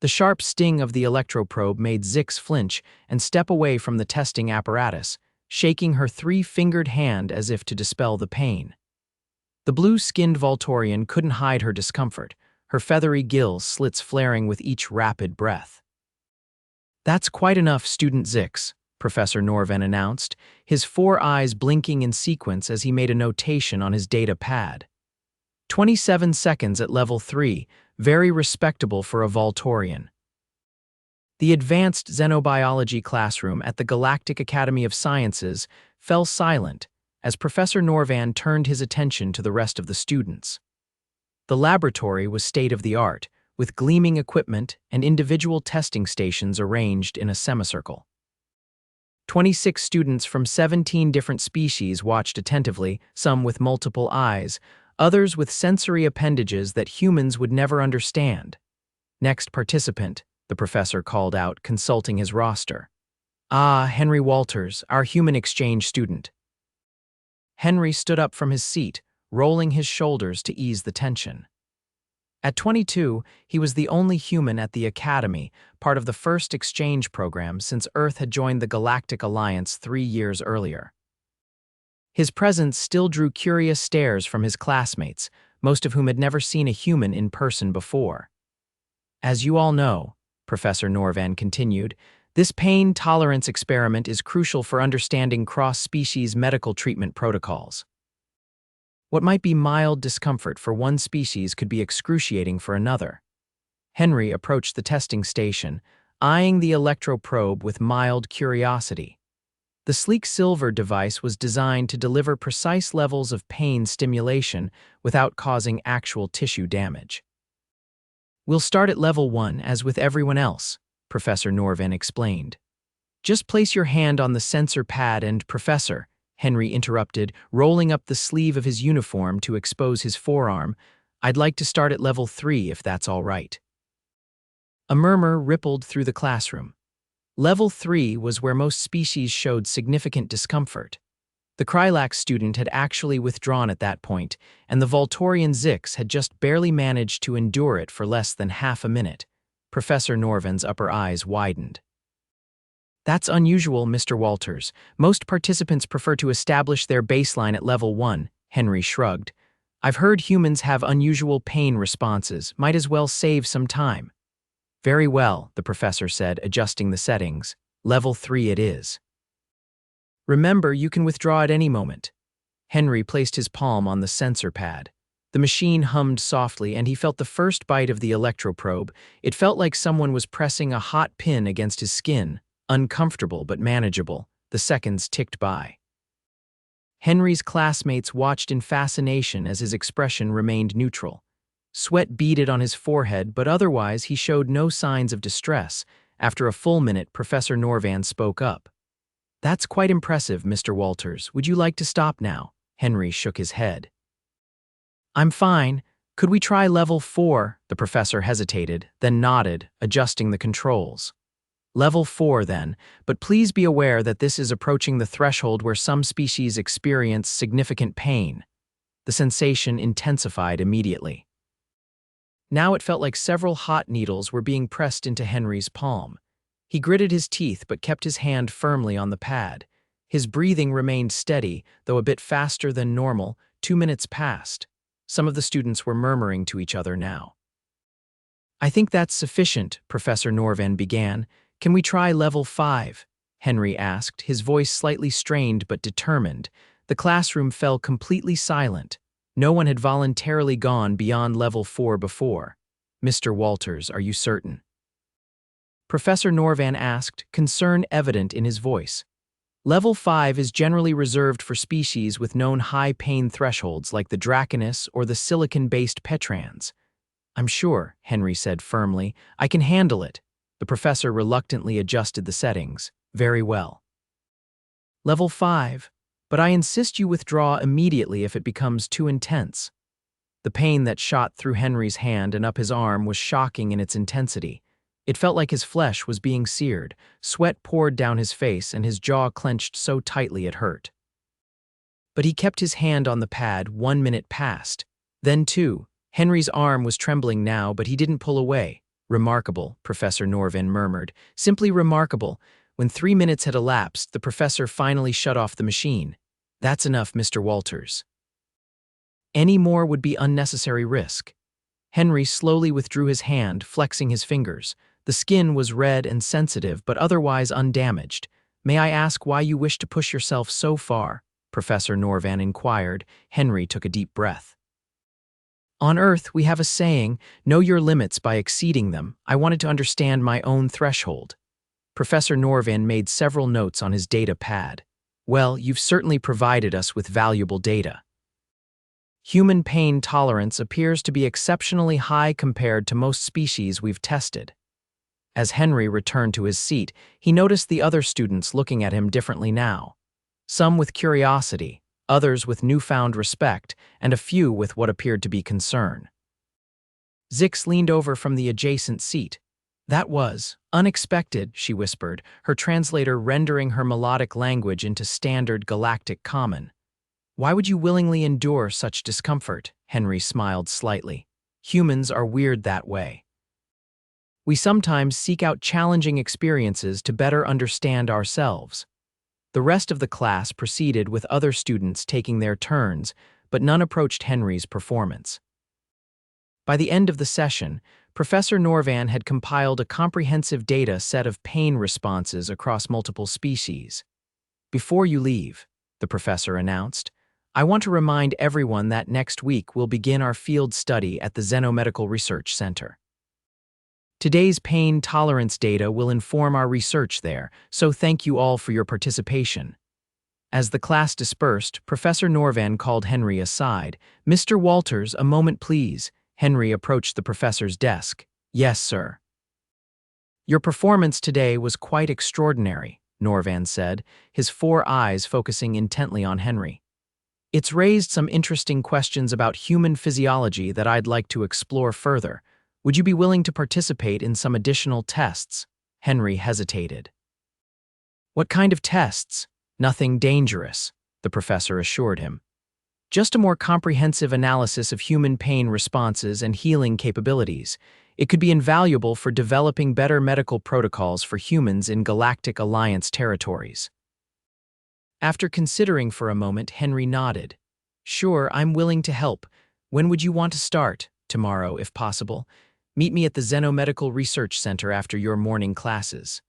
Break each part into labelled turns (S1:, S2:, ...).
S1: The sharp sting of the electroprobe made Zix flinch and step away from the testing apparatus, shaking her three-fingered hand as if to dispel the pain. The blue-skinned Volturian couldn't hide her discomfort, her feathery gill slits flaring with each rapid breath. "That's quite enough, Student Zix," Professor Norvan announced, his four eyes blinking in sequence as he made a notation on his data pad. 27 seconds at level 3, very respectable for a Volturian. The advanced xenobiology classroom at the Galactic Academy of Sciences fell silent as Professor Norvan turned his attention to the rest of the students. The laboratory was state-of-the-art, with gleaming equipment and individual testing stations arranged in a semicircle. 26 students from 17 different species watched attentively, some with multiple eyes, others with sensory appendages that humans would never understand. "Next participant," the professor called out, consulting his roster. "Ah, Henry Walters, our human exchange student." Henry stood up from his seat, rolling his shoulders to ease the tension. At 22, he was the only human at the Academy, part of the first exchange program since Earth had joined the Galactic Alliance 3 years earlier. His presence still drew curious stares from his classmates, most of whom had never seen a human in person before. "As you all know," Professor Norvan continued, "this pain tolerance experiment is crucial for understanding cross-species medical treatment protocols. What might be mild discomfort for one species could be excruciating for another." Henry approached the testing station, eyeing the electroprobe with mild curiosity. The sleek silver device was designed to deliver precise levels of pain stimulation without causing actual tissue damage. "We'll start at level 1, as with everyone else," Professor Norvan explained. "Just place your hand on the sensor pad and, Professor," Henry interrupted, rolling up the sleeve of his uniform to expose his forearm, "I'd like to start at level 3 if that's all right." A murmur rippled through the classroom. Level 3 was where most species showed significant discomfort. The Krylax student had actually withdrawn at that point, and the Volturian Zix had just barely managed to endure it for less than half a minute. Professor Norvan's upper eyes widened. "That's unusual, Mr. Walters. Most participants prefer to establish their baseline at level 1, Henry shrugged. "I've heard humans have unusual pain responses. Might as well save some time." "Very well," the professor said, adjusting the settings. "Level 3 it is. Remember, you can withdraw at any moment." Henry placed his palm on the sensor pad. The machine hummed softly, and he felt the first bite of the electroprobe. It felt like someone was pressing a hot pin against his skin. Uncomfortable but manageable. The seconds ticked by. Henry's classmates watched in fascination as his expression remained neutral. Sweat beaded on his forehead, but otherwise he showed no signs of distress. After a full minute, Professor Norvan spoke up. "That's quite impressive, Mr. Walters. Would you like to stop now?" Henry shook his head. "I'm fine. Could we try level 4? The professor hesitated, then nodded, adjusting the controls. "Level 4, then, but please be aware that this is approaching the threshold where some species experience significant pain." The sensation intensified immediately. Now it felt like several hot needles were being pressed into Henry's palm. He gritted his teeth but kept his hand firmly on the pad. His breathing remained steady, though a bit faster than normal. 2 minutes passed. Some of the students were murmuring to each other now. "I think that's sufficient," Professor Norvan began. "Can we try level 5? Henry asked, his voice slightly strained but determined. The classroom fell completely silent. No one had voluntarily gone beyond level 4 before. "Mr. Walters, are you certain?" Professor Norvan asked, concern evident in his voice. "Level 5 is generally reserved for species with known high pain thresholds like the Draconis or the silicon-based Petrans." "I'm sure," Henry said firmly. "I can handle it." The professor reluctantly adjusted the settings. "Very well. Level 5, but I insist you withdraw immediately if it becomes too intense." The pain that shot through Henry's hand and up his arm was shocking in its intensity. It felt like his flesh was being seared. Sweat poured down his face and his jaw clenched so tightly it hurt. But he kept his hand on the pad. 1 minute passed. Then 2. Henry's arm was trembling now, but he didn't pull away. Remarkable, Professor Norvin murmured. Simply remarkable. When 3 minutes had elapsed, the professor finally shut off the machine. That's enough, Mr. Walters. Any more would be unnecessary risk. Henry slowly withdrew his hand, flexing his fingers. The skin was red and sensitive, but otherwise undamaged. May I ask why you wish to push yourself so far? Professor Norvan inquired. Henry took a deep breath. On Earth, we have a saying, know your limits by exceeding them. I wanted to understand my own threshold. Professor Norvan made several notes on his data pad. Well, you've certainly provided us with valuable data. Human pain tolerance appears to be exceptionally high compared to most species we've tested. As Henry returned to his seat, he noticed the other students looking at him differently now. Some with curiosity, others with newfound respect, and a few with what appeared to be concern. Zix leaned over from the adjacent seat. That was unexpected, she whispered, her translator rendering her melodic language into standard galactic common. Why would you willingly endure such discomfort? Henry smiled slightly. Humans are weird that way. We sometimes seek out challenging experiences to better understand ourselves. The rest of the class proceeded with other students taking their turns, but none approached Henry's performance. By the end of the session, Professor Norvan had compiled a comprehensive data set of pain responses across multiple species. Before you leave, the professor announced, I want to remind everyone that next week we'll begin our field study at the Xenomedical Research Center. Today's pain tolerance data will inform our research there, so thank you all for your participation. As the class dispersed, Professor Norvan called Henry aside. Mr. Walters, a moment please. Henry approached the professor's desk. Yes, sir. Your performance today was quite extraordinary, Norvan said, his 4 eyes focusing intently on Henry. It's raised some interesting questions about human physiology that I'd like to explore further. Would you be willing to participate in some additional tests? Henry hesitated. What kind of tests? Nothing dangerous, the professor assured him. Just a more comprehensive analysis of human pain responses and healing capabilities. It could be invaluable for developing better medical protocols for humans in Galactic Alliance territories. After considering for a moment, Henry nodded. Sure, I'm willing to help. When would you want to start? Tomorrow, if possible. Meet me at the Xenomedical Research Center after your morning classes.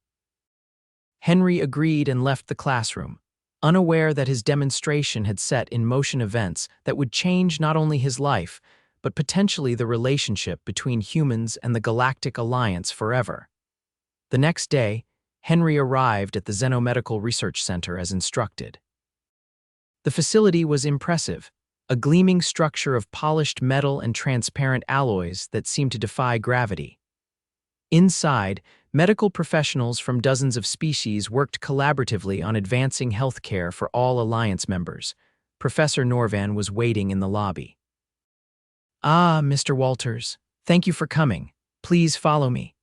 S1: Henry agreed and left the classroom, unaware that his demonstration had set in motion events that would change not only his life, but potentially the relationship between humans and the Galactic Alliance forever. The next day, Henry arrived at the Xenomedical Research Center as instructed. The facility was impressive, a gleaming structure of polished metal and transparent alloys that seemed to defy gravity. Inside, medical professionals from dozens of species worked collaboratively on advancing healthcare for all Alliance members. Professor Norvan was waiting in the lobby. Ah, Mr. Walters, thank you for coming. Please follow me.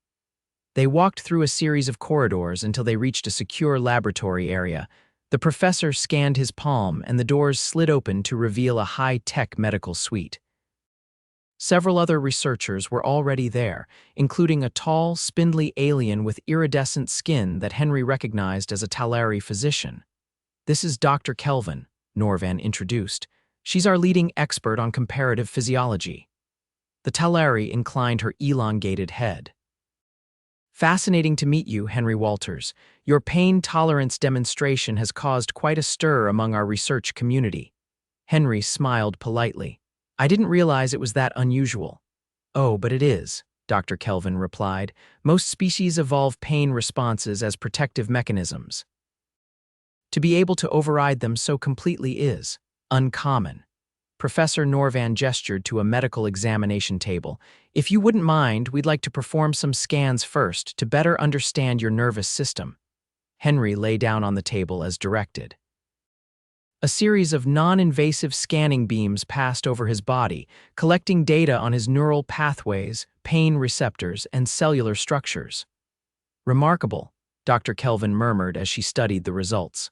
S1: They walked through a series of corridors until they reached a secure laboratory area. The professor scanned his palm and the doors slid open to reveal a high-tech medical suite. Several other researchers were already there, including a tall, spindly alien with iridescent skin that Henry recognized as a Talari physician. This is Dr. Kelvin, Norvan introduced. She's our leading expert on comparative physiology. The Talari inclined her elongated head. Fascinating to meet you, Henry Walters. Your pain tolerance demonstration has caused quite a stir among our research community. Henry smiled politely. I didn't realize it was that unusual. Oh, but it is, Dr. Kelvin replied. Most species evolve pain responses as protective mechanisms. To be able to override them so completely is uncommon. Professor Norvan gestured to a medical examination table. If you wouldn't mind, we'd like to perform some scans first to better understand your nervous system. Henry lay down on the table as directed. A series of non-invasive scanning beams passed over his body, collecting data on his neural pathways, pain receptors, and cellular structures. Remarkable, Dr. Kelvin murmured as she studied the results.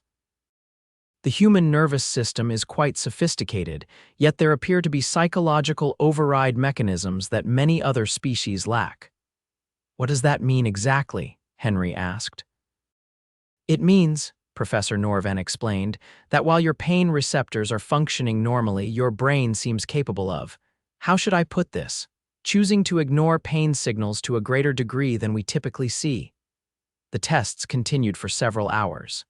S1: The human nervous system is quite sophisticated, yet there appear to be psychological override mechanisms that many other species lack. What does that mean exactly? Henry asked. It means, Professor Norvan explained, that while your pain receptors are functioning normally, your brain seems capable of, how should I put this? Choosing to ignore pain signals to a greater degree than we typically see. The tests continued for several hours.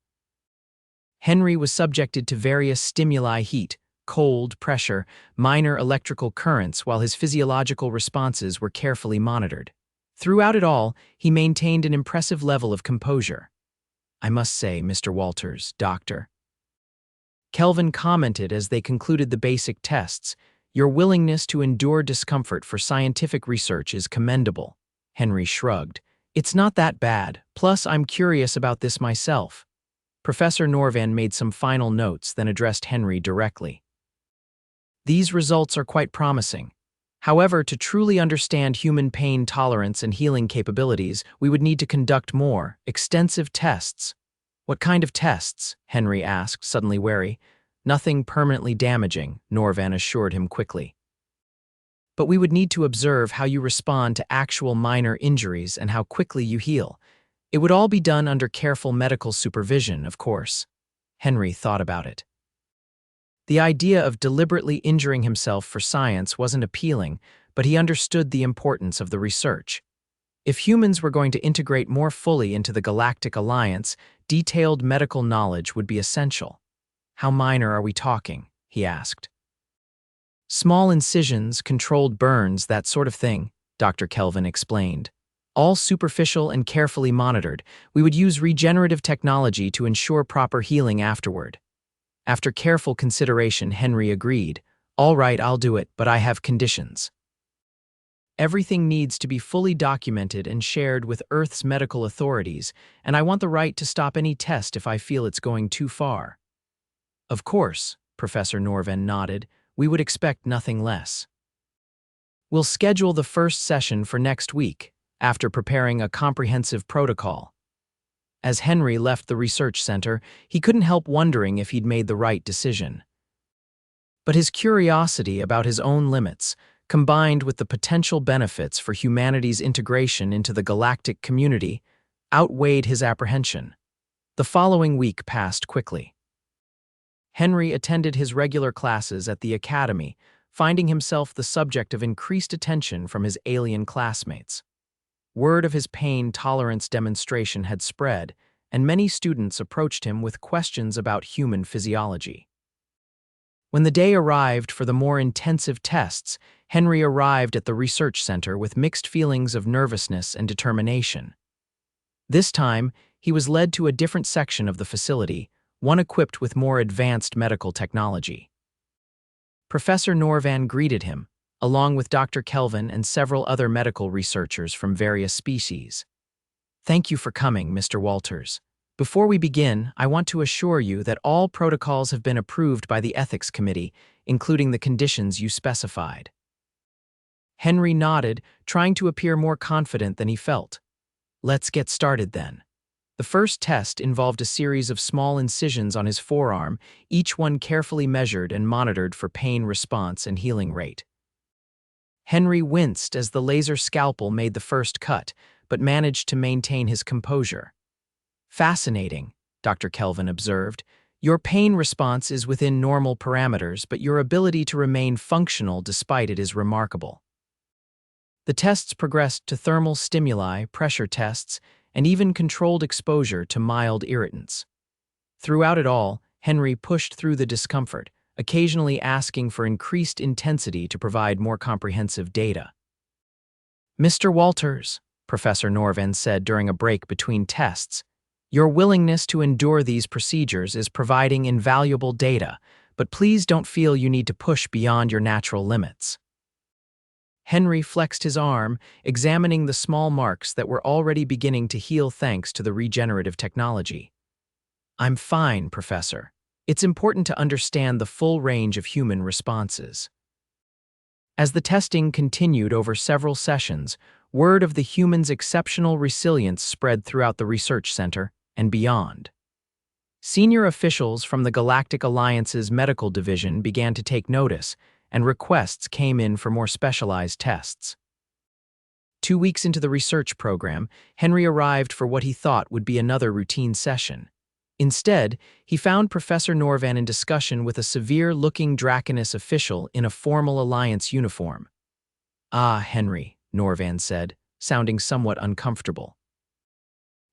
S1: Henry was subjected to various stimuli: heat, cold, pressure, minor electrical currents, while his physiological responses were carefully monitored. Throughout it all, he maintained an impressive level of composure. I must say, Mr. Walters, Doctor. Kelvin commented as they concluded the basic tests, your willingness to endure discomfort for scientific research is commendable. Henry shrugged. It's not that bad, plus I'm curious about this myself. Professor Norvan made some final notes, then addressed Henry directly. These results are quite promising. However, to truly understand human pain tolerance and healing capabilities, we would need to conduct more, extensive tests. What kind of tests? Henry asked, suddenly wary. Nothing permanently damaging, Norvan assured him quickly. But we would need to observe how you respond to actual minor injuries and how quickly you heal. It would all be done under careful medical supervision, of course. Henry thought about it. The idea of deliberately injuring himself for science wasn't appealing, but he understood the importance of the research. If humans were going to integrate more fully into the Galactic Alliance, detailed medical knowledge would be essential. How minor are we talking? He asked. Small incisions, controlled burns, that sort of thing, Dr. Kelvin explained. All superficial and carefully monitored. We would use regenerative technology to ensure proper healing afterward. After careful consideration, Henry agreed. All right, I'll do it, but I have conditions. Everything needs to be fully documented and shared with Earth's medical authorities, and I want the right to stop any test if I feel it's going too far. Of course, Professor Norvan nodded. We would expect nothing less. We'll schedule the first session for next week, after preparing a comprehensive protocol. As Henry left the research center, he couldn't help wondering if he'd made the right decision. But his curiosity about his own limits, combined with the potential benefits for humanity's integration into the galactic community, outweighed his apprehension. The following week passed quickly. Henry attended his regular classes at the Academy, finding himself the subject of increased attention from his alien classmates. Word of his pain tolerance demonstration had spread, and many students approached him with questions about human physiology. When the day arrived for the more intensive tests, Henry arrived at the research center with mixed feelings of nervousness and determination. This time, he was led to a different section of the facility, one equipped with more advanced medical technology. Professor Norvan greeted him, along with Dr. Kelvin and several other medical researchers from various species. Thank you for coming, Mr. Walters. Before we begin, I want to assure you that all protocols have been approved by the Ethics Committee, including the conditions you specified. Henry nodded, trying to appear more confident than he felt. Let's get started then. The first test involved a series of small incisions on his forearm, each one carefully measured and monitored for pain response and healing rate. Henry winced as the laser scalpel made the first cut, but managed to maintain his composure. Fascinating, Dr. Kelvin observed. Your pain response is within normal parameters, but your ability to remain functional despite it is remarkable. The tests progressed to thermal stimuli, pressure tests, and even controlled exposure to mild irritants. Throughout it all, Henry pushed through the discomfort, occasionally asking for increased intensity to provide more comprehensive data. Mr. Walters, Professor Norvan said during a break between tests, your willingness to endure these procedures is providing invaluable data, but please don't feel you need to push beyond your natural limits. Henry flexed his arm, examining the small marks that were already beginning to heal thanks to the regenerative technology. I'm fine, Professor. It's important to understand the full range of human responses. As the testing continued over several sessions, word of the human's exceptional resilience spread throughout the research center and beyond. Senior officials from the Galactic Alliance's medical division began to take notice, and requests came in for more specialized tests. 2 weeks into the research program, Henry arrived for what he thought would be another routine session. Instead, he found Professor Norvan in discussion with a severe-looking Draconus official in a formal Alliance uniform. "Ah, Henry," Norvan said, sounding somewhat uncomfortable.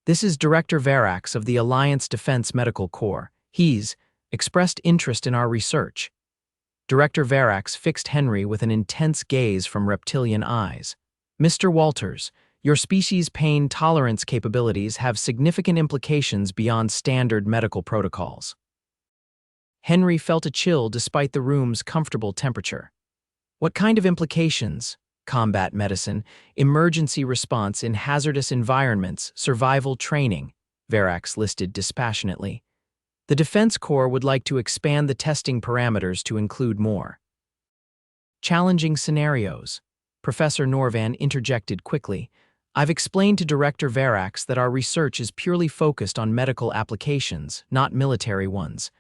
S1: "This is Director Verax of the Alliance Defense Medical Corps. He's expressed interest in our research." Director Verax fixed Henry with an intense gaze from reptilian eyes. "Mr. Walters, your species' pain tolerance capabilities have significant implications beyond standard medical protocols." Henry felt a chill despite the room's comfortable temperature. "What kind of implications?" "Combat medicine, emergency response in hazardous environments, survival training," Verax listed dispassionately. "The Defense Corps would like to expand the testing parameters to include more." "Challenging scenarios," Professor Norvan interjected quickly. "I've explained to Director Verax that our research is purely focused on medical applications, not military ones.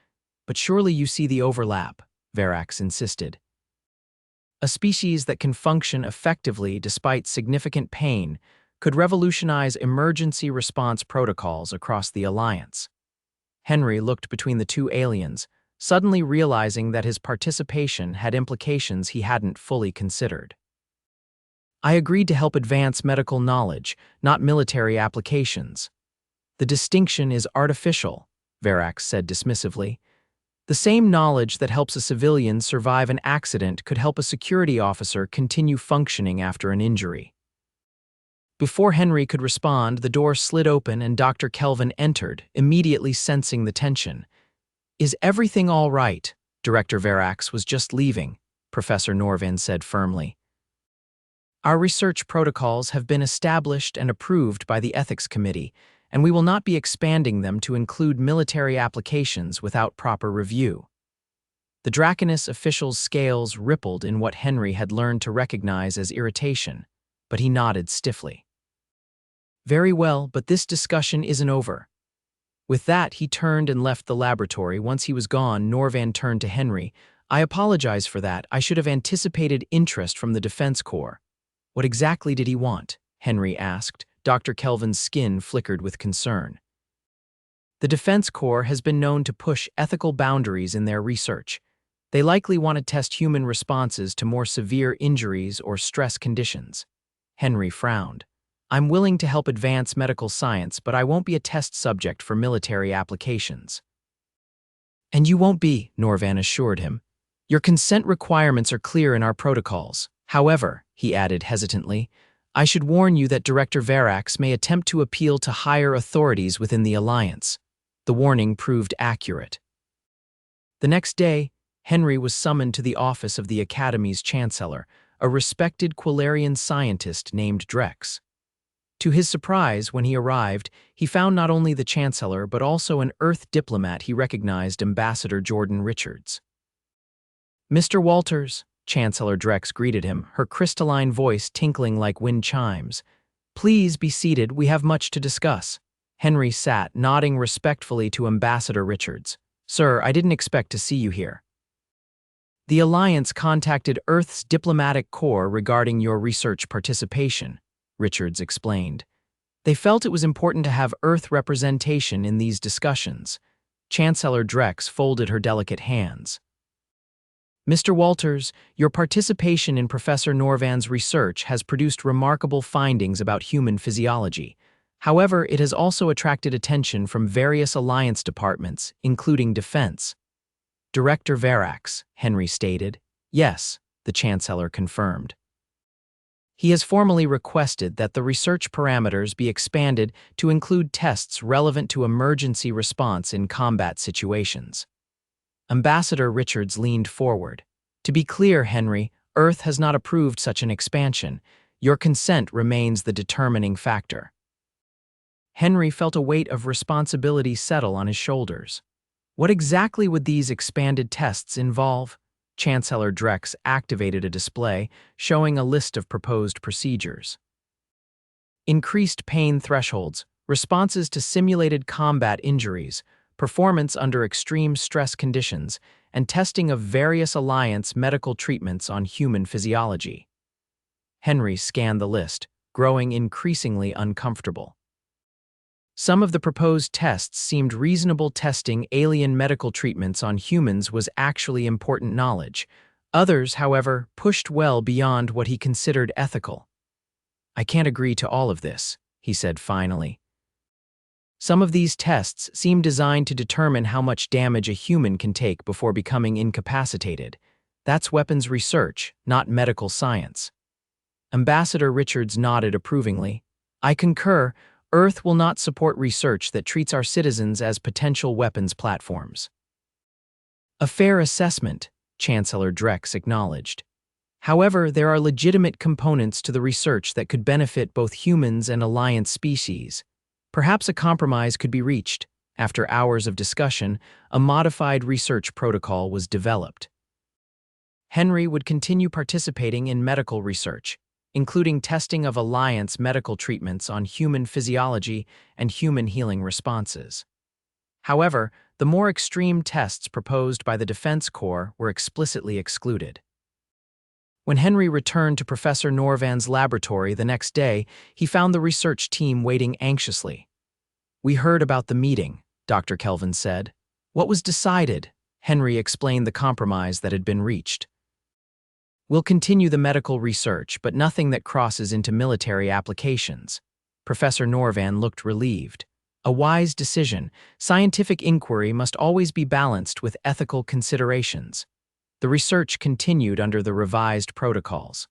S1: But surely you see the overlap," Verax insisted. "A species that can function effectively despite significant pain could revolutionize emergency response protocols across the Alliance." Henry looked between the two aliens, suddenly realizing that his participation had implications he hadn't fully considered. "I agreed to help advance medical knowledge, not military applications." "The distinction is artificial," Verax said dismissively. "The same knowledge that helps a civilian survive an accident could help a security officer continue functioning after an injury." Before Henry could respond, the door slid open and Dr. Kelvin entered, immediately sensing the tension. "Is everything all right?" Director Verax was just leaving, Professor Norvan said firmly. "Our research protocols have been established and approved by the Ethics Committee, and we will not be expanding them to include military applications without proper review." The Draconus official's scales rippled in what Henry had learned to recognize as irritation, but he nodded stiffly. "Very well, but this discussion isn't over." With that, he turned and left the laboratory. Once he was gone, Norvan turned to Henry. "I apologize for that. I should have anticipated interest from the Defense Corps." "What exactly did he want?" Henry asked. Dr. Kelvin's skin flickered with concern. "The Defense Corps has been known to push ethical boundaries in their research. They likely want to test human responses to more severe injuries or stress conditions." Henry frowned. "I'm willing to help advance medical science, but I won't be a test subject for military applications." "And you won't be," Norvan assured him. "Your consent requirements are clear in our protocols. However," he added hesitantly, "I should warn you that Director Verax may attempt to appeal to higher authorities within the Alliance." The warning proved accurate. The next day, Henry was summoned to the office of the Academy's Chancellor, a respected Quillarian scientist named Drex. To his surprise, when he arrived, he found not only the Chancellor but also an Earth diplomat he recognized, Ambassador Jordan Richards. "Mr. Walters," Chancellor Drex greeted him, her crystalline voice tinkling like wind chimes. "Please be seated, we have much to discuss." Henry sat, nodding respectfully to Ambassador Richards. "Sir, I didn't expect to see you here." "The Alliance contacted Earth's diplomatic corps regarding your research participation," Richards explained. "They felt it was important to have Earth representation in these discussions." Chancellor Drex folded her delicate hands. "Mr. Walters, your participation in Professor Norvan's research has produced remarkable findings about human physiology. However, it has also attracted attention from various Alliance departments, including Defense." "Director Verax," Henry stated. "Yes," the Chancellor confirmed. "He has formally requested that the research parameters be expanded to include tests relevant to emergency response in combat situations." Ambassador Richards leaned forward. "To be clear, Henry, Earth has not approved such an expansion. Your consent remains the determining factor." Henry felt a weight of responsibility settle on his shoulders. What exactly would these expanded tests involve? Chancellor Drex activated a display showing a list of proposed procedures. Increased pain thresholds, responses to simulated combat injuries, performance under extreme stress conditions, and testing of various Alliance medical treatments on human physiology. Henry scanned the list. growing increasingly uncomfortable. Some of the proposed tests seemed reasonable. Testing alien medical treatments on humans was actually important knowledge. Others, however, pushed well beyond what he considered ethical. "I can't agree to all of this," he said finally. Some of these tests seem designed to determine how much damage a human can take before becoming incapacitated. That's weapons research, not medical science. Ambassador Richards nodded approvingly. "I concur. Earth will not support research that treats our citizens as potential weapons platforms." "A fair assessment," Chancellor Drex acknowledged. "However, there are legitimate components to the research that could benefit both humans and Alliance species. Perhaps a compromise could be reached." After hours of discussion, a modified research protocol was developed. Henry would continue participating in medical research, including testing of Alliance medical treatments on human physiology and human healing responses. However, the more extreme tests proposed by the Defense Corps were explicitly excluded. When Henry returned to Professor Norvan's laboratory the next day, he found the research team waiting anxiously. "We heard about the meeting," Dr. Kelvin said. "What was decided?" Henry explained the compromise that had been reached. "We'll continue the medical research, but nothing that crosses into military applications." Professor Norvan looked relieved. "A wise decision. Scientific inquiry must always be balanced with ethical considerations." The research continued under the revised protocols.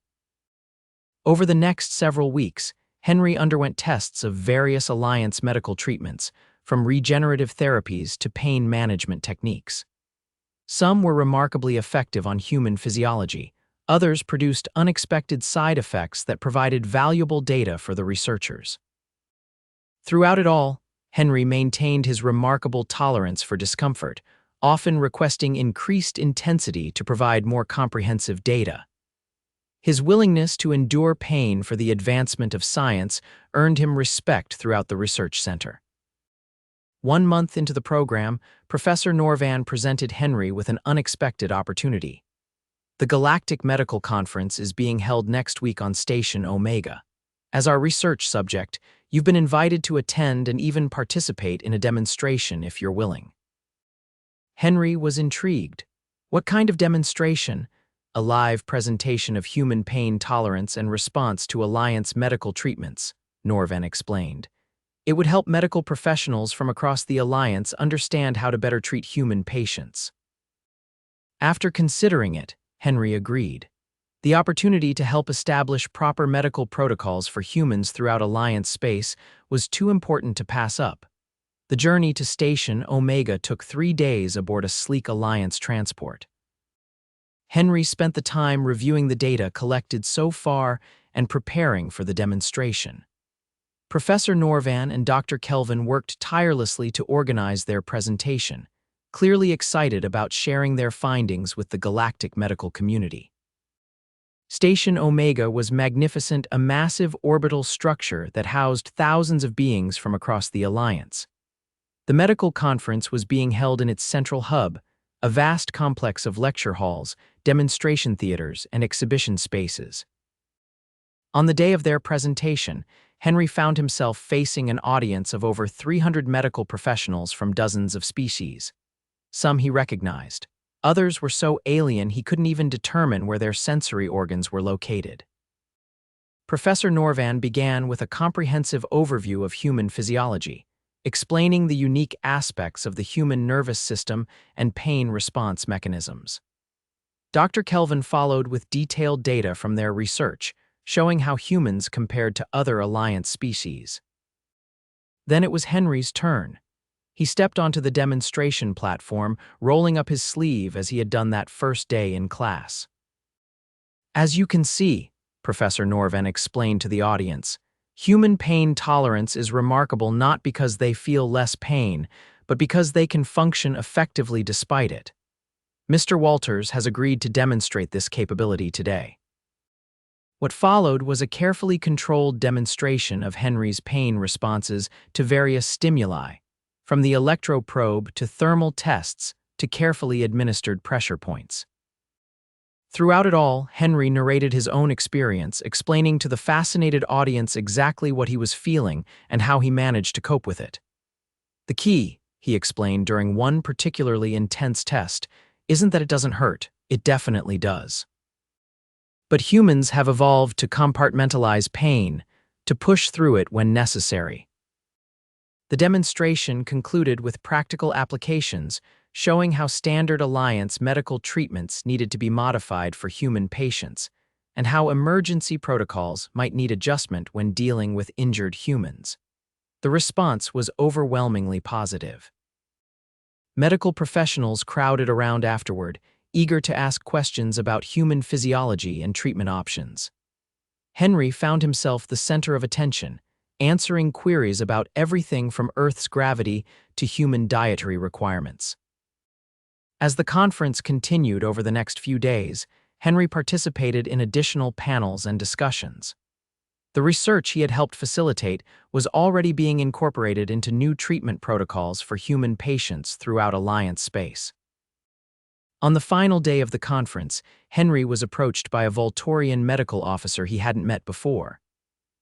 S1: Over the next several weeks, Henry underwent tests of various Alliance medical treatments, from regenerative therapies to pain management techniques. Some were remarkably effective on human physiology. Others produced unexpected side effects that provided valuable data for the researchers. Throughout it all, Henry maintained his remarkable tolerance for discomfort, often requesting increased intensity to provide more comprehensive data. His willingness to endure pain for the advancement of science earned him respect throughout the research center. 1 month into the program, Professor Norvan presented Henry with an unexpected opportunity. "The Galactic Medical Conference is being held next week on Station Omega. As our research subject, you've been invited to attend and even participate in a demonstration if you're willing." Henry was intrigued. "What kind of demonstration?" "A live presentation of human pain tolerance and response to Alliance medical treatments," Norvan explained. "It would help medical professionals from across the Alliance understand how to better treat human patients." After considering it, Henry agreed. The opportunity to help establish proper medical protocols for humans throughout Alliance space was too important to pass up. The journey to Station Omega took 3 days aboard a sleek Alliance transport. Henry spent the time reviewing the data collected so far and preparing for the demonstration. Professor Norvan and Dr. Kelvin worked tirelessly to organize their presentation, clearly excited about sharing their findings with the galactic medical community. Station Omega was magnificent, a massive orbital structure that housed thousands of beings from across the Alliance. The medical conference was being held in its central hub, a vast complex of lecture halls, demonstration theaters, and exhibition spaces. On the day of their presentation, Henry found himself facing an audience of over 300 medical professionals from dozens of species. Some he recognized. Others were so alien he couldn't even determine where their sensory organs were located. Professor Norvan began with a comprehensive overview of human physiology, explaining the unique aspects of the human nervous system and pain response mechanisms. Dr. Kelvin followed with detailed data from their research, showing how humans compared to other Alliance species. Then it was Henry's turn. He stepped onto the demonstration platform, rolling up his sleeve as he had done that first day in class. "As you can see," Professor Norvan explained to the audience, "human pain tolerance is remarkable not because they feel less pain, but because they can function effectively despite it. Mr. Walters has agreed to demonstrate this capability today." What followed was a carefully controlled demonstration of Henry's pain responses to various stimuli, from the electroprobe to thermal tests to carefully administered pressure points. Throughout it all, Henry narrated his own experience, explaining to the fascinated audience exactly what he was feeling and how he managed to cope with it. The key, he explained during one particularly intense test, isn't that it doesn't hurt, it definitely does. But humans have evolved to compartmentalize pain, to push through it when necessary. The demonstration concluded with practical applications, showing how standard Alliance medical treatments needed to be modified for human patients, and how emergency protocols might need adjustment when dealing with injured humans. The response was overwhelmingly positive. Medical professionals crowded around afterward, eager to ask questions about human physiology and treatment options. Henry found himself the center of attention, answering queries about everything from Earth's gravity to human dietary requirements. As the conference continued over the next few days, Henry participated in additional panels and discussions. The research he had helped facilitate was already being incorporated into new treatment protocols for human patients throughout Alliance space. On the final day of the conference, Henry was approached by a Voltorian medical officer he hadn't met before.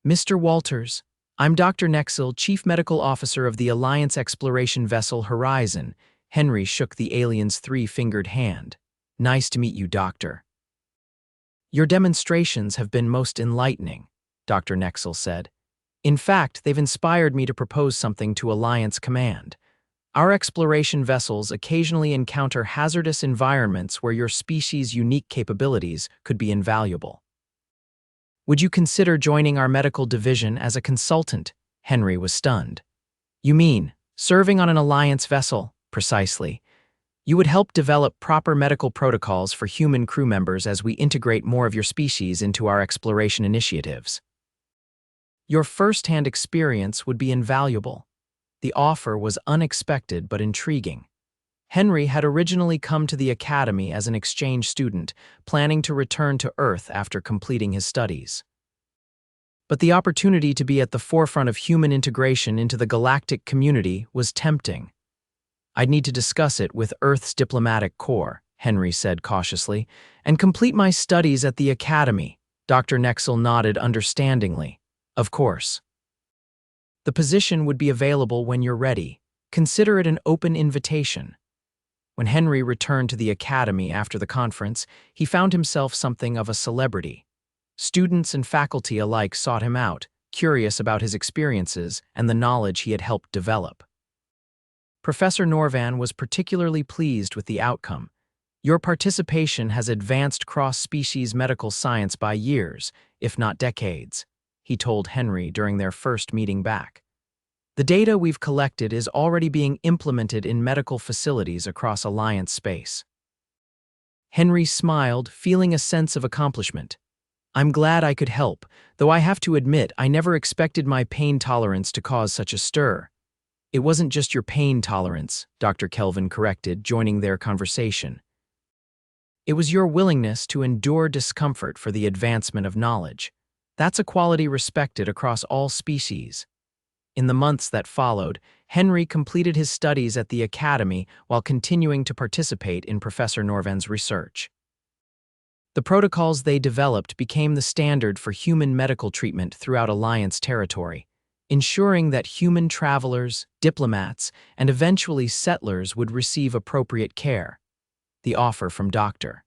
S1: "Mr. Walters, I'm Dr. Nexel, Chief Medical Officer of the Alliance exploration vessel Horizon." Henry shook the alien's three-fingered hand. "Nice to meet you, Doctor." "Your demonstrations have been most enlightening," Dr. Nexel said. "In fact, they've inspired me to propose something to Alliance Command. Our exploration vessels occasionally encounter hazardous environments where your species' unique capabilities could be invaluable. Would you consider joining our medical division as a consultant?" Henry was stunned. "You mean, serving on an Alliance vessel?" "Precisely. You would help develop proper medical protocols for human crew members as we integrate more of your species into our exploration initiatives. Your first-hand experience would be invaluable." The offer was unexpected but intriguing. Henry had originally come to the Academy as an exchange student, planning to return to Earth after completing his studies. But the opportunity to be at the forefront of human integration into the galactic community was tempting. "I'd need to discuss it with Earth's diplomatic corps," Henry said cautiously, "and complete my studies at the Academy." Dr. Nexel nodded understandingly. "Of course. The position would be available when you're ready. Consider it an open invitation." When Henry returned to the Academy after the conference, he found himself something of a celebrity. Students and faculty alike sought him out, curious about his experiences and the knowledge he had helped develop. Professor Norvan was particularly pleased with the outcome. "Your participation has advanced cross-species medical science by years, if not decades," he told Henry during their first meeting back. "The data we've collected is already being implemented in medical facilities across Alliance space." Henry smiled, feeling a sense of accomplishment. "I'm glad I could help, though I have to admit I never expected my pain tolerance to cause such a stir." "It wasn't just your pain tolerance," Dr. Kelvin corrected, joining their conversation. "It was your willingness to endure discomfort for the advancement of knowledge. That's a quality respected across all species." In the months that followed, Henry completed his studies at the Academy while continuing to participate in Professor Norvan's research. The protocols they developed became the standard for human medical treatment throughout Alliance territory, ensuring that human travelers, diplomats, and eventually settlers would receive appropriate care. The offer from Dr.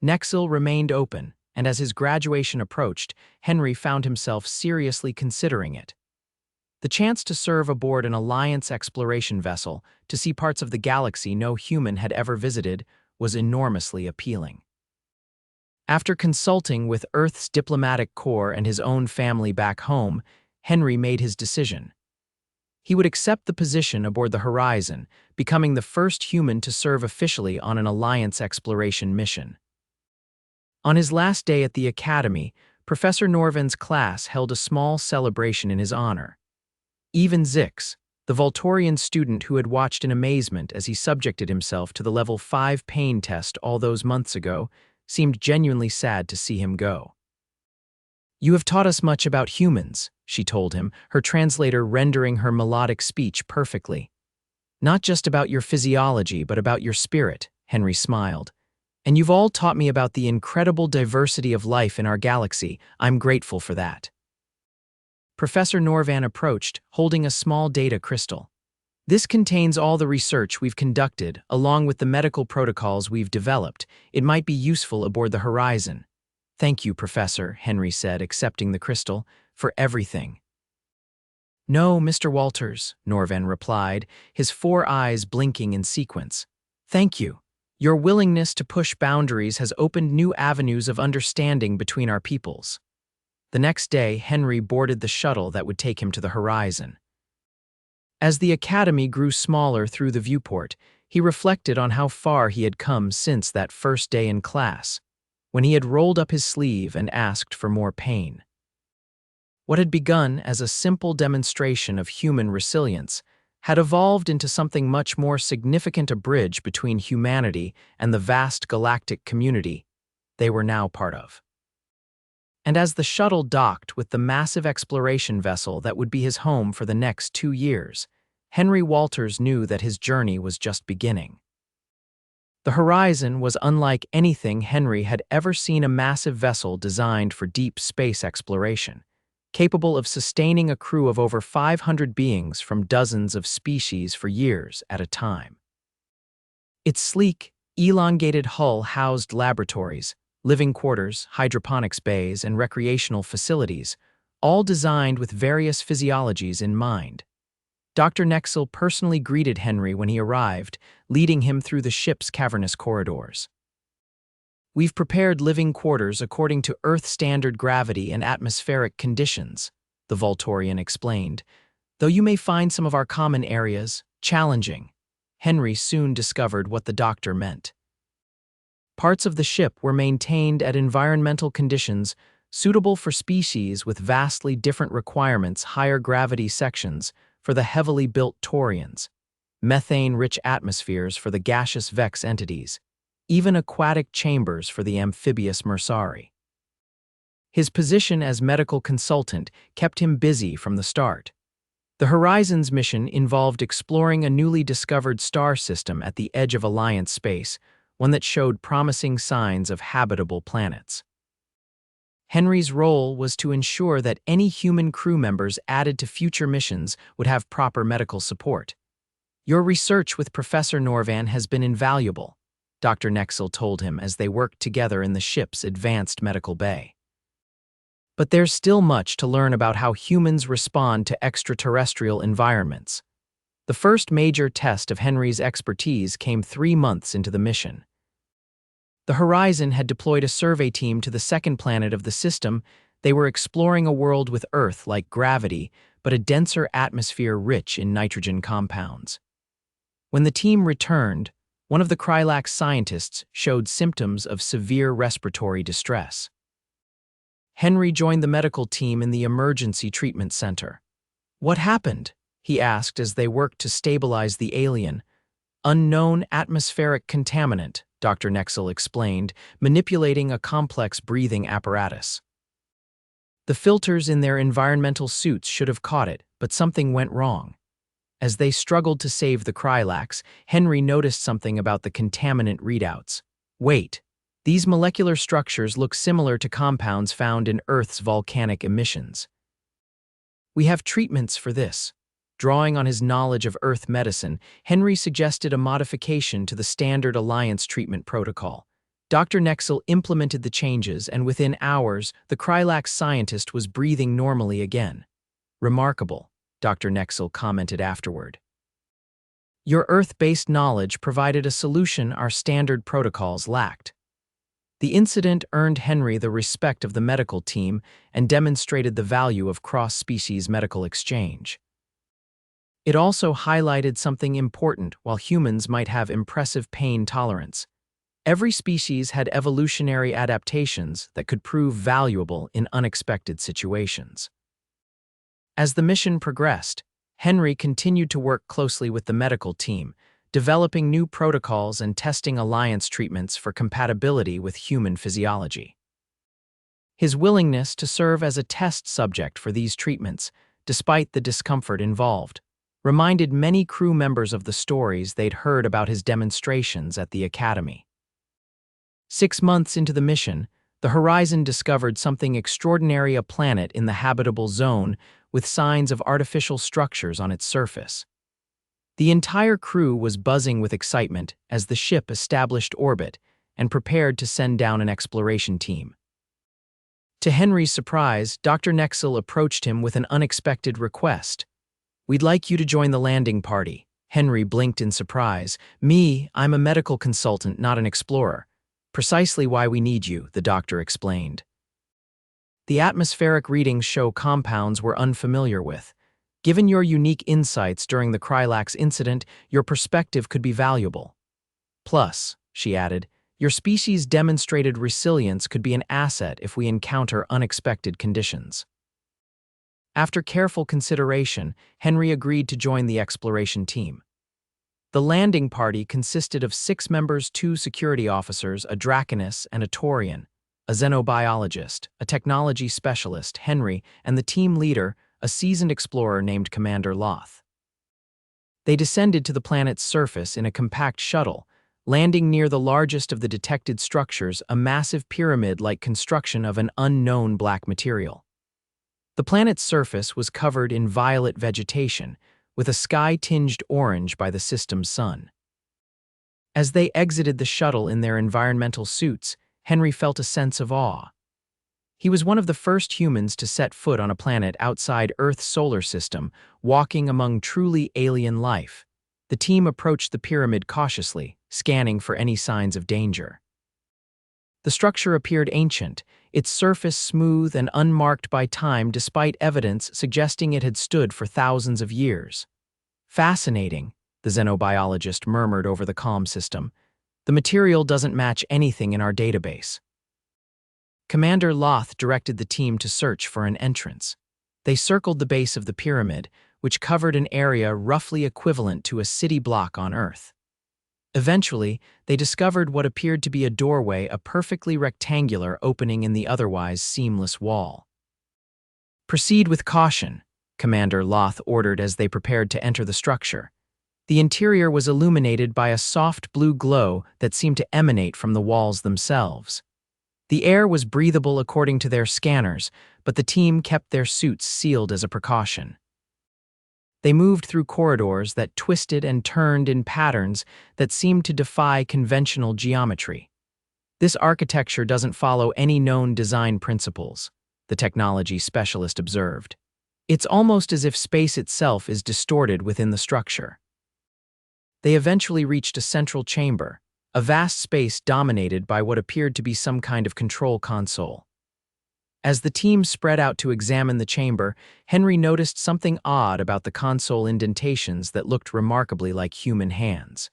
S1: Nexel remained open, and as his graduation approached, Henry found himself seriously considering it. The chance to serve aboard an Alliance exploration vessel, to see parts of the galaxy no human had ever visited, was enormously appealing. After consulting with Earth's diplomatic corps and his own family back home, Henry made his decision. He would accept the position aboard the Horizon, becoming the first human to serve officially on an Alliance exploration mission. On his last day at the Academy, Professor Norvan's class held a small celebration in his honor. Even Zix, the Voltorian student who had watched in amazement as he subjected himself to the level 5 pain test all those months ago, seemed genuinely sad to see him go. "You have taught us much about humans," she told him, her translator rendering her melodic speech perfectly. "Not just about your physiology, but about your spirit," Henry smiled. And you've all taught me about the incredible diversity of life in our galaxy. I'm grateful for that. Professor Norvan approached, holding a small data crystal. This contains all the research we've conducted, along with the medical protocols we've developed. It might be useful aboard the Horizon. Thank you, Professor, Henry said, accepting the crystal, for everything. No, Mr. Walters, Norvan replied, his 4 eyes blinking in sequence. Thank you. Your willingness to push boundaries has opened new avenues of understanding between our peoples. The next day, Henry boarded the shuttle that would take him to the Horizon. As the Academy grew smaller through the viewport, he reflected on how far he had come since that first day in class, when he had rolled up his sleeve and asked for more pain. What had begun as a simple demonstration of human resilience had evolved into something much more significant, a bridge between humanity and the vast galactic community they were now part of. And as the shuttle docked with the massive exploration vessel that would be his home for the next 2 years, Henry Walters knew that his journey was just beginning. The Horizon was unlike anything Henry had ever seen, a massive vessel designed for deep space exploration, capable of sustaining a crew of over 500 beings from dozens of species for years at a time. Its sleek, elongated hull housed laboratories, living quarters, hydroponics bays, and recreational facilities, all designed with various physiologies in mind. Dr. Nexel personally greeted Henry when he arrived, leading him through the ship's cavernous corridors. We've prepared living quarters according to Earth-standard gravity and atmospheric conditions, the Volturian explained, though you may find some of our common areas challenging. Henry soon discovered what the doctor meant. Parts of the ship were maintained at environmental conditions suitable for species with vastly different requirements, higher gravity sections for the heavily built Taurians, methane-rich atmospheres for the gaseous Vex entities, even aquatic chambers for the amphibious Mersari. His position as medical consultant kept him busy from the start. The Horizon's mission involved exploring a newly discovered star system at the edge of Alliance space, one that showed promising signs of habitable planets. Henry's role was to ensure that any human crew members added to future missions would have proper medical support. Your research with Professor Norvan has been invaluable, Dr. Nexel told him as they worked together in the ship's advanced medical bay. But there's still much to learn about how humans respond to extraterrestrial environments. The first major test of Henry's expertise came 3 months into the mission. The Horizon had deployed a survey team to the second planet of the system. They were exploring a world with Earth-like gravity, but a denser atmosphere rich in nitrogen compounds. When the team returned, one of the Krylax scientists showed symptoms of severe respiratory distress. Henry joined the medical team in the emergency treatment center. What happened? He asked as they worked to stabilize the alien. Unknown atmospheric contaminant, Dr. Nexel explained, manipulating a complex breathing apparatus. The filters in their environmental suits should have caught it, but something went wrong. As they struggled to save the Krylax, Henry noticed something about the contaminant readouts. Wait, these molecular structures look similar to compounds found in Earth's volcanic emissions. We have treatments for this. Drawing on his knowledge of Earth medicine, Henry suggested a modification to the standard Alliance treatment protocol. Dr. Nexel implemented the changes, and within hours, the Krylax scientist was breathing normally again. Remarkable, Dr. Nexel commented afterward. Your Earth-based knowledge provided a solution our standard protocols lacked. The incident earned Henry the respect of the medical team and demonstrated the value of cross-species medical exchange. It also highlighted something important. While humans might have impressive pain tolerance, every species had evolutionary adaptations that could prove valuable in unexpected situations. As the mission progressed, Henry continued to work closely with the medical team, developing new protocols and testing Alliance treatments for compatibility with human physiology. His willingness to serve as a test subject for these treatments, despite the discomfort involved, reminded many crew members of the stories they'd heard about his demonstrations at the Academy. 6 months into the mission, the Horizon discovered something extraordinary, a planet in the habitable zone with signs of artificial structures on its surface. The entire crew was buzzing with excitement as the ship established orbit and prepared to send down an exploration team. To Henry's surprise, Dr. Nexel approached him with an unexpected request. "We'd like you to join the landing party." Henry blinked in surprise. "Me, I'm a medical consultant, not an explorer. Precisely why we need you," the doctor explained. "The atmospheric readings show compounds we're unfamiliar with. Given your unique insights during the Krylax incident, your perspective could be valuable. Plus," she added, "your species' demonstrated resilience could be an asset if we encounter unexpected conditions." After careful consideration, Henry agreed to join the exploration team. The landing party consisted of 6 members, 2 security officers, a Draconus and a Taurian, a xenobiologist, a technology specialist, Henry, and the team leader, a seasoned explorer named Commander Loth. They descended to the planet's surface in a compact shuttle, landing near the largest of the detected structures, a massive pyramid-like construction of an unknown black material. The planet's surface was covered in violet vegetation, with a sky tinged orange by the system's sun. As they exited the shuttle in their environmental suits, Henry felt a sense of awe. He was one of the first humans to set foot on a planet outside Earth's solar system, walking among truly alien life. The team approached the pyramid cautiously, scanning for any signs of danger. The structure appeared ancient, its surface smooth and unmarked by time despite evidence suggesting it had stood for thousands of years. "Fascinating," the xenobiologist murmured over the comm system. "The material doesn't match anything in our database." Commander Loth directed the team to search for an entrance. They circled the base of the pyramid, which covered an area roughly equivalent to a city block on Earth. Eventually, they discovered what appeared to be a doorway, a perfectly rectangular opening in the otherwise seamless wall. "Proceed with caution," Commander Loth ordered as they prepared to enter the structure. The interior was illuminated by a soft blue glow that seemed to emanate from the walls themselves. The air was breathable according to their scanners, but the team kept their suits sealed as a precaution. They moved through corridors that twisted and turned in patterns that seemed to defy conventional geometry. "This architecture doesn't follow any known design principles," the technology specialist observed. "It's almost as if space itself is distorted within the structure." They eventually reached a central chamber, a vast space dominated by what appeared to be some kind of control console. As the team spread out to examine the chamber, Henry noticed something odd about the console indentations that looked remarkably like human hands.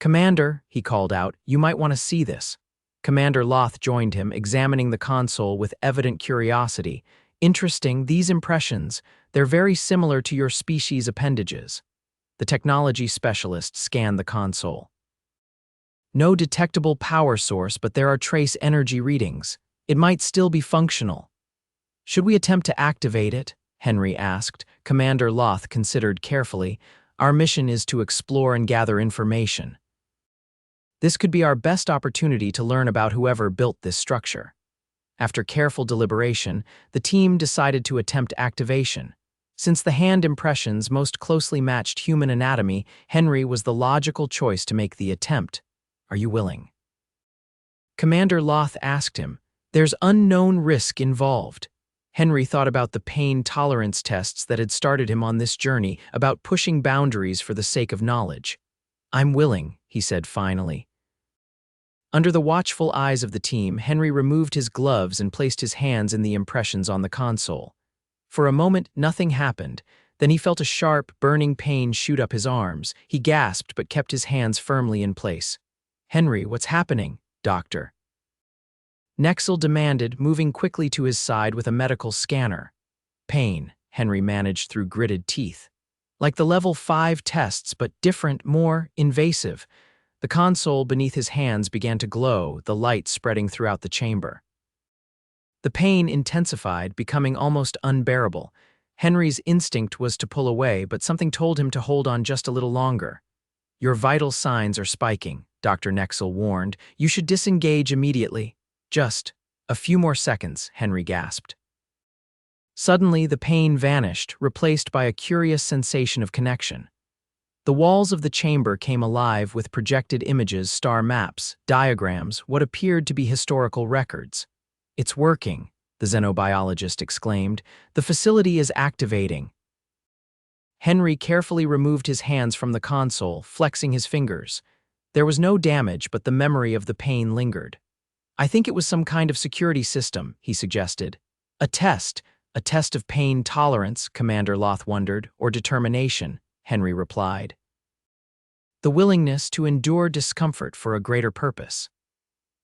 S1: "Commander," he called out, "you might want to see this." Commander Loth joined him, examining the console with evident curiosity. "Interesting, these impressions. They're very similar to your species' appendages." The technology specialist scanned the console. "No detectable power source, but there are trace energy readings. It might still be functional." "Should we attempt to activate it?" Henry asked. Commander Loth considered carefully. "Our mission is to explore and gather information. This could be our best opportunity to learn about whoever built this structure." After careful deliberation, the team decided to attempt activation. Since the hand impressions most closely matched human anatomy, Henry was the logical choice to make the attempt. "Are you willing?" Commander Loth asked him. "There's unknown risk involved." Henry thought about the pain tolerance tests that had started him on this journey, about pushing boundaries for the sake of knowledge. "I'm willing," he said finally. Under the watchful eyes of the team, Henry removed his gloves and placed his hands in the impressions on the console. For a moment, nothing happened. Then he felt a sharp, burning pain shoot up his arms. He gasped but kept his hands firmly in place. "Henry, what's happening, doctor?" Nexel demanded, moving quickly to his side with a medical scanner. "Pain," Henry managed through gritted teeth. "Like the level 5 tests, but different, more invasive." The console beneath his hands began to glow, the light spreading throughout the chamber. The pain intensified, becoming almost unbearable. Henry's instinct was to pull away, but something told him to hold on just a little longer. "Your vital signs are spiking," Dr. Nexel warned. "You should disengage immediately." "Just a few more seconds," Henry gasped. Suddenly, the pain vanished, replaced by a curious sensation of connection. The walls of the chamber came alive with projected images, star maps, diagrams, what appeared to be historical records. "It's working," the xenobiologist exclaimed. "The facility is activating." Henry carefully removed his hands from the console, flexing his fingers. There was no damage, but the memory of the pain lingered. "I think it was some kind of security system," he suggested. A test of pain tolerance," Commander Loth wondered, "or determination," Henry replied. "The willingness to endure discomfort for a greater purpose."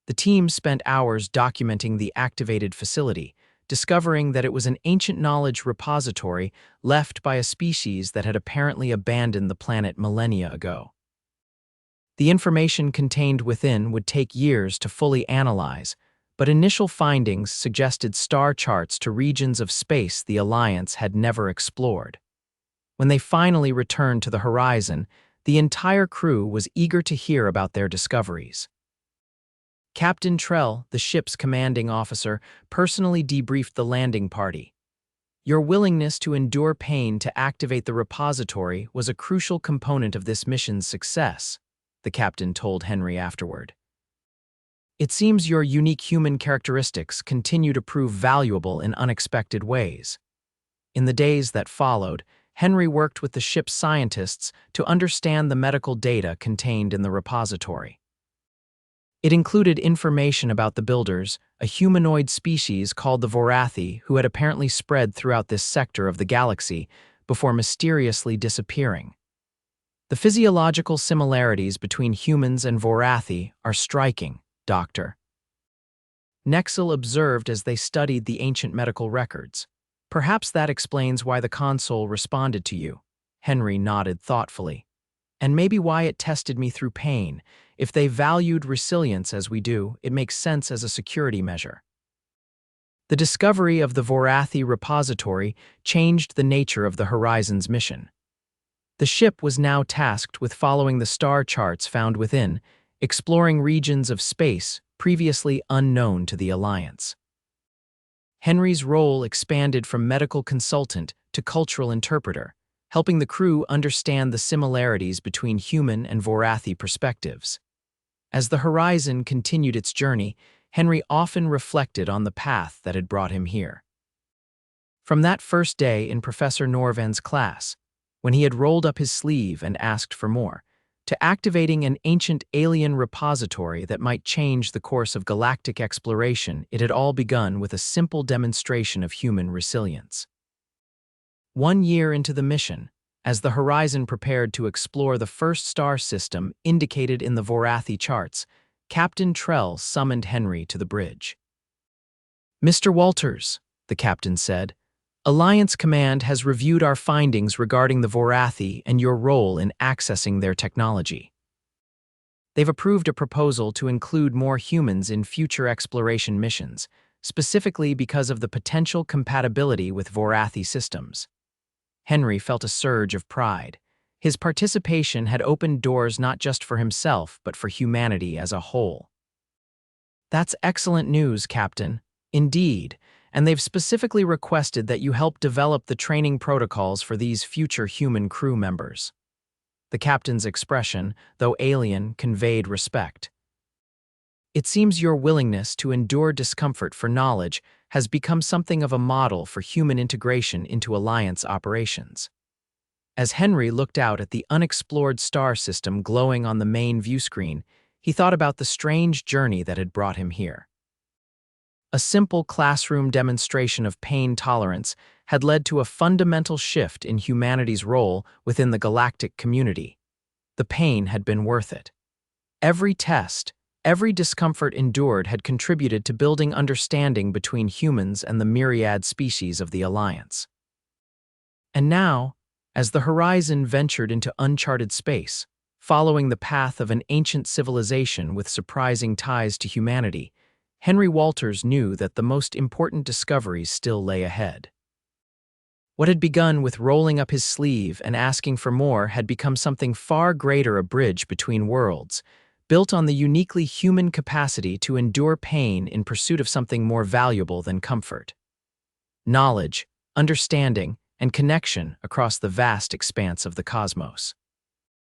S1: The team spent hours documenting the activated facility, discovering that it was an ancient knowledge repository left by a species that had apparently abandoned the planet millennia ago. The information contained within would take years to fully analyze, but initial findings suggested star charts to regions of space the Alliance had never explored. When they finally returned to the horizon, the entire crew was eager to hear about their discoveries. Captain Trell, the ship's commanding officer, personally debriefed the landing party. "Your willingness to endure pain to activate the repository was a crucial component of this mission's success," the captain told Henry afterward. "It seems your unique human characteristics continue to prove valuable in unexpected ways." In the days that followed, Henry worked with the ship's scientists to understand the medical data contained in the repository. It included information about the builders, a humanoid species called the Vorathi who had apparently spread throughout this sector of the galaxy before mysteriously disappearing. "The physiological similarities between humans and Vorathi are striking, Doctor," Nexel observed as they studied the ancient medical records. "Perhaps that explains why the console responded to you." Henry nodded thoughtfully. "And maybe why it tested me through pain. If they valued resilience as we do, it makes sense as a security measure." The discovery of the Vorathi repository changed the nature of the Horizon's mission. The ship was now tasked with following the star charts found within, exploring regions of space previously unknown to the Alliance. Henry's role expanded from medical consultant to cultural interpreter, helping the crew understand the similarities between human and Vorathi perspectives. As the Horizon continued its journey, Henry often reflected on the path that had brought him here. From that first day in Professor Norvan's class, when he had rolled up his sleeve and asked for more, to activating an ancient alien repository that might change the course of galactic exploration, it had all begun with a simple demonstration of human resilience. 1 year into the mission, as the Horizon prepared to explore the first star system indicated in the Vorathi charts, Captain Trell summoned Henry to the bridge. "Mr. Walters," the captain said, "Alliance Command has reviewed our findings regarding the Vorathi and your role in accessing their technology. They've approved a proposal to include more humans in future exploration missions, specifically because of the potential compatibility with Vorathi systems." Henry felt a surge of pride. His participation had opened doors not just for himself, but for humanity as a whole. "That's excellent news, Captain. Indeed. And they've specifically requested that you help develop the training protocols for these future human crew members." The captain's expression, though alien, conveyed respect. "It seems your willingness to endure discomfort for knowledge has become something of a model for human integration into Alliance operations." As Henry looked out at the unexplored star system glowing on the main viewscreen, he thought about the strange journey that had brought him here. A simple classroom demonstration of pain tolerance had led to a fundamental shift in humanity's role within the galactic community. The pain had been worth it. Every test, every discomfort endured had contributed to building understanding between humans and the myriad species of the Alliance. And now, as the Horizon ventured into uncharted space, following the path of an ancient civilization with surprising ties to humanity, Henry Walters knew that the most important discoveries still lay ahead. What had begun with rolling up his sleeve and asking for more had become something far greater: a bridge between worlds, built on the uniquely human capacity to endure pain in pursuit of something more valuable than comfort. Knowledge, understanding, and connection across the vast expanse of the cosmos.